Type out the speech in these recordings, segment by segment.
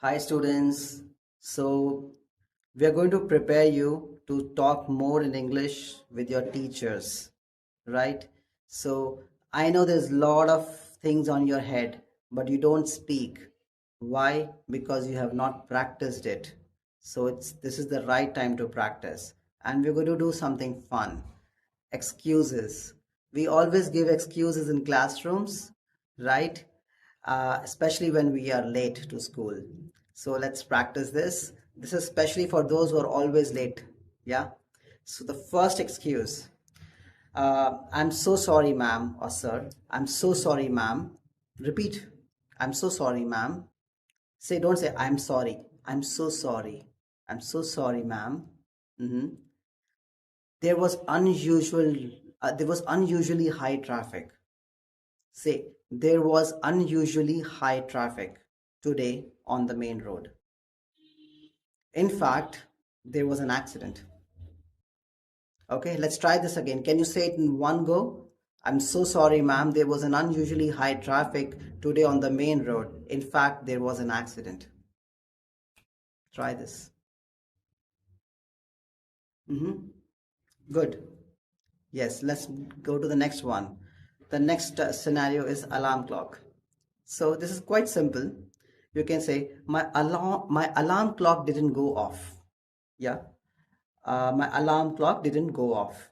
Hi students. So we are going to prepare you to talk more in English with your teachers, right? So I know there's a lot of things on your head, but you don't speak. Why? Because you have not practiced it. So this is the right time to practice. And we're going to do something fun. Excuses. We always give excuses in classrooms, right? Especially when we are late to school. So let's practice this. This is especially for those who are always late. Yeah. So the first excuse, I'm so sorry, ma'am or sir. I'm so sorry, ma'am. Repeat. I'm so sorry, ma'am. Don't say, I'm sorry. I'm so sorry. I'm so sorry, ma'am. Mhm. There was unusually high traffic. Say, there was unusually high traffic today on the main road. In fact, there was an accident. Okay, let's try this again. Can you say it in one go? I'm so sorry, ma'am. There was an unusually high traffic today on the main road. In fact, there was an accident. Try this. Good. Yes, let's go to the next one. The next scenario is alarm clock. So this is quite simple. You can say my alarm clock didn't go off. Yeah. My alarm clock didn't go off.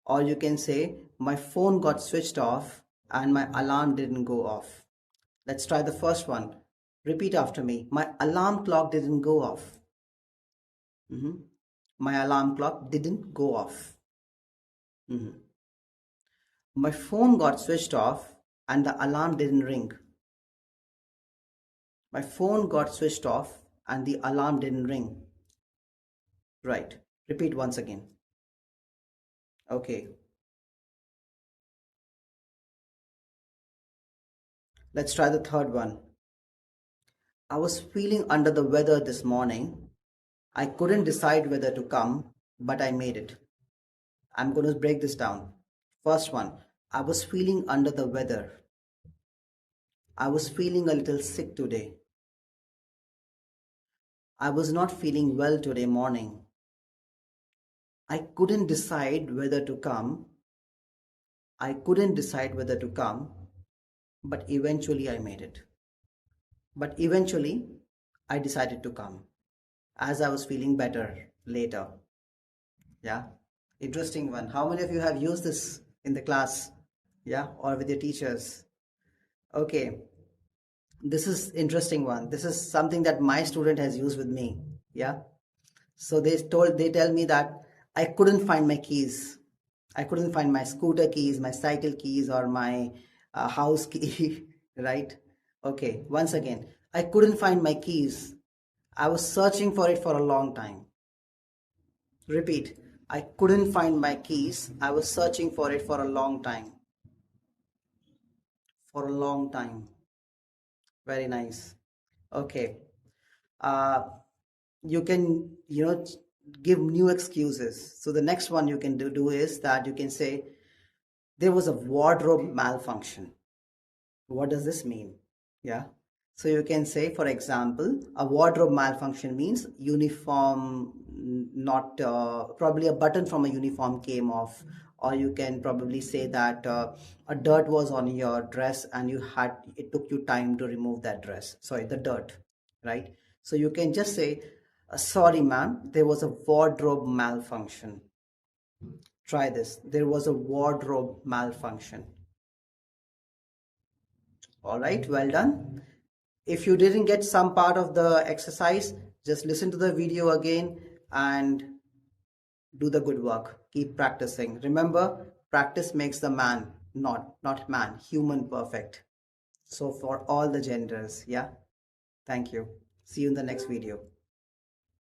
Or you can say my phone got switched off and my alarm didn't go off. Let's try the first one. Repeat after me. My alarm clock didn't go off. My alarm clock didn't go off. My phone got switched off and the alarm didn't ring. My phone got switched off and the alarm didn't ring. Right. Repeat once again. Okay. Let's try the third one. I was feeling under the weather this morning. I couldn't decide whether to come, but I made it. I'm going to break this down. First one. I was feeling under the weather. I was feeling a little sick today. I was not feeling well today morning. I couldn't decide whether to come. I couldn't decide whether to come, but eventually I made it. But eventually I decided to come as I was feeling better later. Yeah, interesting one. How many of you have used this in the class? Yeah, or with your teachers? Okay, this is interesting one. This is something that my student has used with me. Yeah, so they tell me that I couldn't find my keys. I couldn't find my scooter keys, my cycle keys, or my house key. Right? Okay, once again, I couldn't find my keys. I was searching for it for a long time. Repeat. I couldn't find my keys. I was searching for it for a long time. For a long time. Very nice. Okay. Uh, you can, give new excuses. So the next one you can do is that you can say, there was a wardrobe malfunction. What does this mean? Yeah. So you can say, for example, a wardrobe malfunction means uniform, not probably a button from a uniform came off, or you can probably say that a dirt was on your dress and it took you time to remove that dress. Sorry, the dirt, right? So you can just say, sorry, ma'am, there was a wardrobe malfunction. Try this. There was a wardrobe malfunction. All right, well done. If you didn't get some part of the exercise, just listen to the video again and do the good work. Keep practicing. Remember, practice makes the man, not man, human perfect. So for all the genders, yeah. Thank you. See you in the next video.